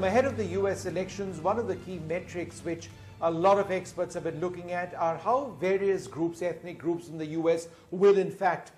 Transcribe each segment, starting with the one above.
Ahead of the US elections, one of the key metrics which a lot of experts have been looking at are how various groups, ethnic groups in the US will in fact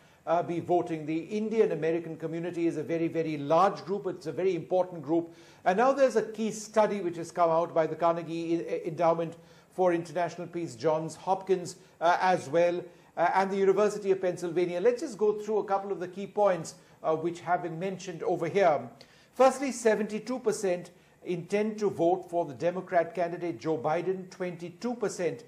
be voting. The Indian American community is a very, very large group. It's a very important group. And now there's a key study which has come out by the Carnegie Endowment for International Peace, Johns Hopkins as well, and the University of Pennsylvania. Let's just go through a couple of the key points which have been mentioned over here. Firstly, 72% intend to vote for the Democrat candidate Joe Biden. 22%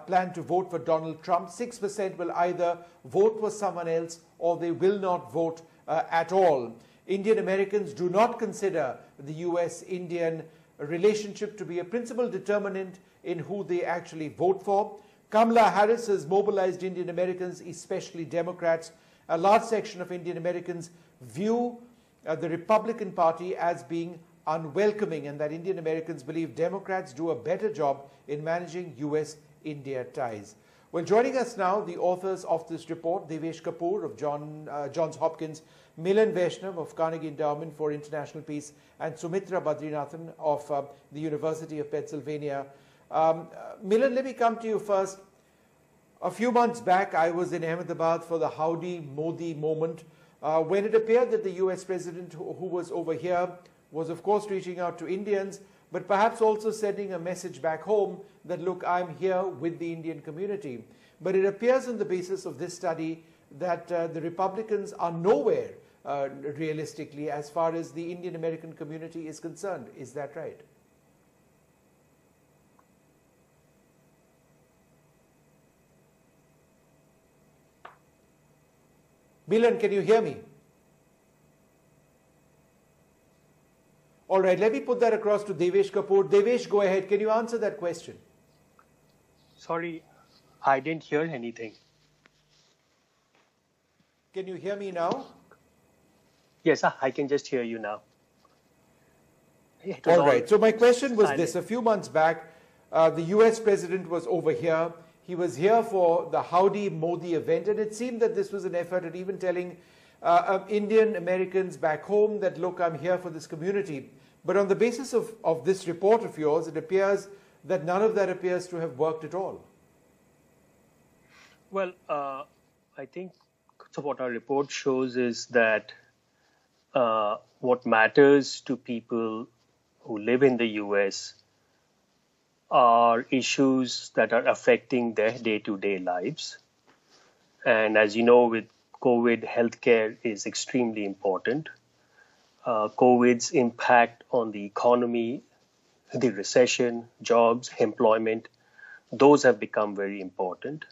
plan to vote for Donald Trump. 6% will either vote for someone else or they will not vote at all. Indian Americans do not consider the US-Indian relationship to be a principal determinant in who they actually vote for. Kamala Harris has mobilized Indian Americans, especially Democrats. A large section of Indian Americans view the Republican Party as being unwelcoming, and that Indian Americans believe Democrats do a better job in managing US-India ties. Well, joining us now, the authors of this report, Devesh Kapoor of Johns Hopkins, Milan Vaishnav of Carnegie Endowment for International Peace, and Sumitra Badrinathan of the University of Pennsylvania. Milan, let me come to you first. A few months back, I was in Ahmedabad for the Howdy Modi moment, when it appeared that the US president who was over here was of course reaching out to Indians, but perhaps also sending a message back home that, look, I'm here with the Indian community. But it appears on the basis of this study that the Republicans are nowhere realistically as far as the Indian American community is concerned. Is that right? Milan, can you hear me? All right, let me put that across to Devesh Kapoor. Devesh, go ahead. Can you answer that question? Sorry, I didn't hear anything. Can you hear me now? Yes, I can just hear you now. All right, so my question was this. A few months back, the US president was over here. He was here for the Howdy Modi event, and it seemed that this was an effort at even telling Indian Americans back home that, look, I'm here for this community. But on the basis of this report of yours, it appears that none of that appears to have worked at all. Well, I think so what our report shows is that what matters to people who live in the US are issues that are affecting their day-to-day lives. And as you know, with COVID, healthcare is extremely important. COVID's impact on the economy, the recession, jobs, employment, those have become very important.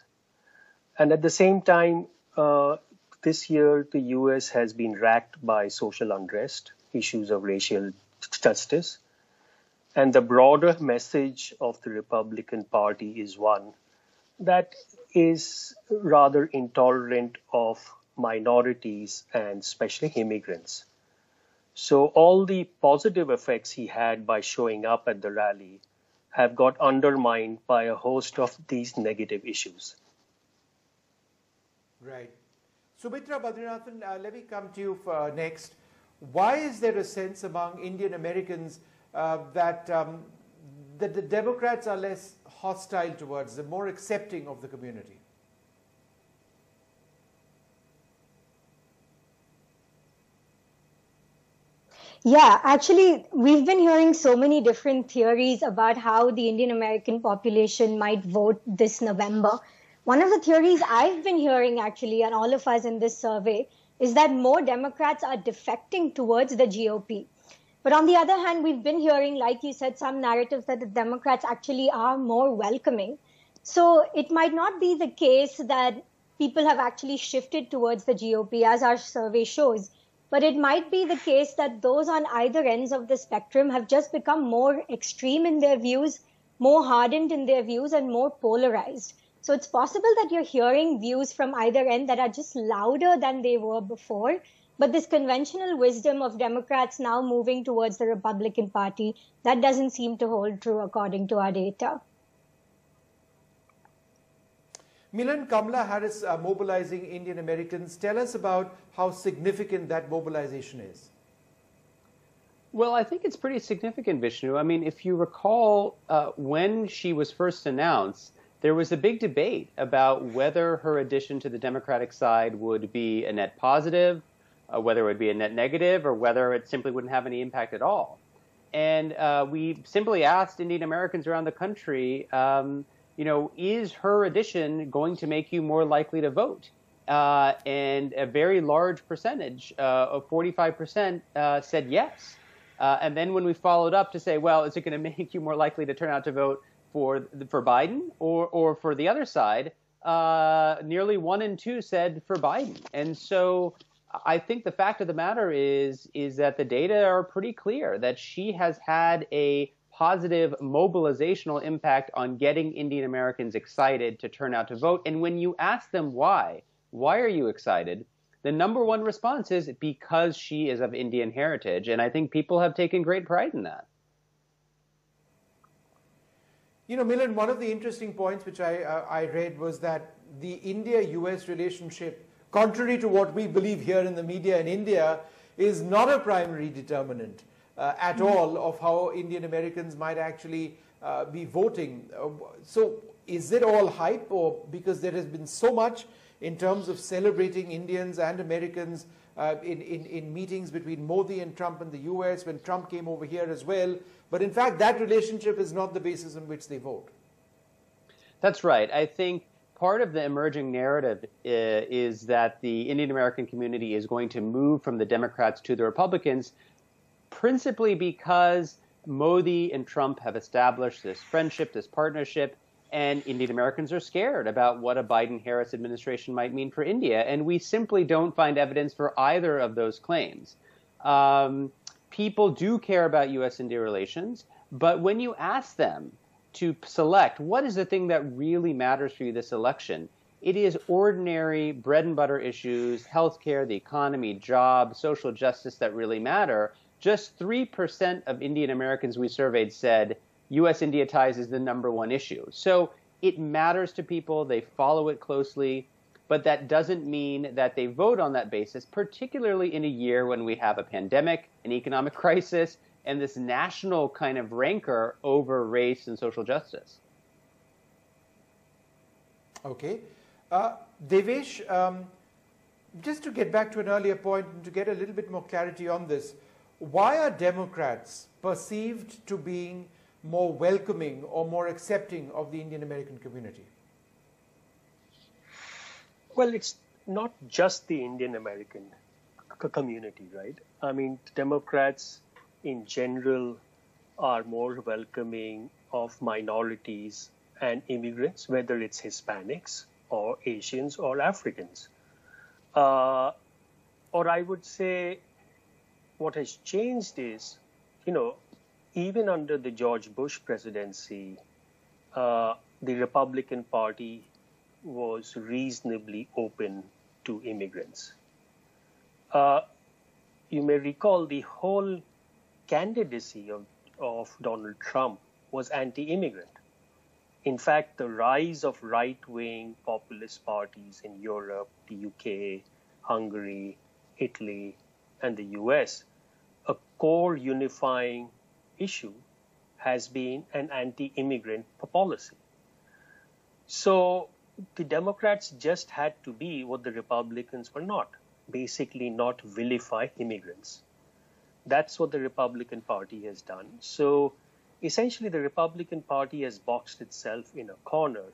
And at the same time, this year, the US has been racked by social unrest, issues of racial justice. And the broader message of the Republican Party is one that is rather intolerant of minorities and especially immigrants. So all the positive effects he had by showing up at the rally have got undermined by a host of these negative issues. Right. Sumitra Badrinathan, let me come to you for next. Why is there a sense among Indian Americans that the Democrats are less hostile towards them, more accepting of the community? Yeah, actually, we've been hearing so many different theories about how the Indian American population might vote this November. One of the theories I've been hearing, actually, and all of us in this survey, is that more Democrats are defecting towards the GOP. But on the other hand, we've been hearing, like you said, some narratives that the Democrats actually are more welcoming. So it might not be the case that people have actually shifted towards the GOP, as our survey shows. But it might be the case that those on either ends of the spectrum have just become more extreme in their views, more hardened in their views, and more polarized. So it's possible that you're hearing views from either end that are just louder than they were before. But this conventional wisdom of Democrats now moving towards the Republican Party, that doesn't seem to hold true according to our data. Milan, Kamala Harris mobilizing Indian Americans. Tell us about how significant that mobilization is. Well, I think it's pretty significant, Vishnu. I mean, if you recall, when she was first announced, there was a big debate about whether her addition to the Democratic side would be a net positive, whether it would be a net negative, or whether it simply wouldn't have any impact at all. And we simply asked Indian Americans around the country, is her addition going to make you more likely to vote? And a very large percentage of 45% said yes. And then when we followed up to say, well, is it going to make you more likely to turn out to vote for Biden or for the other side, nearly 1 in 2 said for Biden. And so I think the fact of the matter is that the data are pretty clear that she has had a positive mobilizational impact on getting Indian Americans excited to turn out to vote. And when you ask them why are you excited? The number one response is because she is of Indian heritage. And I think people have taken great pride in that. You know, Milan, one of the interesting points which I read was that the India-US relationship, contrary to what we believe here in the media in India, is not a primary determinant at all of how Indian Americans might actually be voting. So is it all hype, or because there has been so much in terms of celebrating Indians and Americans in meetings between Modi and Trump in the US, when Trump came over here as well, but in fact that relationship is not the basis on which they vote? That's right. I think part of the emerging narrative is that the Indian American community is going to move from the Democrats to the Republicans, principally because Modi and Trump have established this friendship, this partnership, and Indian Americans are scared about what a Biden-Harris administration might mean for India. And we simply don't find evidence for either of those claims. People do care about U.S.-India relations, but when you ask them to select what is the thing that really matters for you this election, it is ordinary bread and butter issues, healthcare, the economy, jobs, social justice that really matter. Just 3% of Indian Americans we surveyed said U.S.-India ties is the number one issue. So it matters to people. They follow it closely. But that doesn't mean that they vote on that basis, particularly in a year when we have a pandemic, an economic crisis, and this national kind of rancor over race and social justice. Okay. Devesh, just to get back to an earlier point and to get a little bit more clarity on this, why are Democrats perceived to being more welcoming or more accepting of the Indian American community? Well, it's not just the Indian American community, right? I mean, Democrats in general are more welcoming of minorities and immigrants, whether it's Hispanics or Asians or Africans. Or I would say what has changed is, even under the George Bush presidency, the Republican Party was reasonably open to immigrants. You may recall the whole candidacy of Donald Trump was anti-immigrant. In fact, the rise of right-wing populist parties in Europe, the UK, Hungary, Italy, and the US, a core unifying issue has been an anti-immigrant policy. So the Democrats just had to be what the Republicans were not, basically not vilify immigrants. That's what the Republican Party has done. So essentially the Republican Party has boxed itself in a corner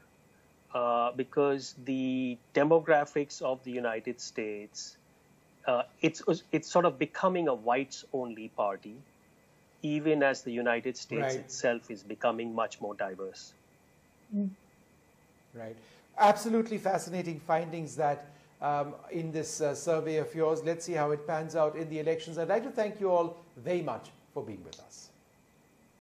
because the demographics of the United States, it's sort of becoming a whites-only party, even as the United States itself is becoming much more diverse. Right. Absolutely fascinating findings that in this survey of yours. Let's see how it pans out in the elections. I'd like to thank you all very much for being with us.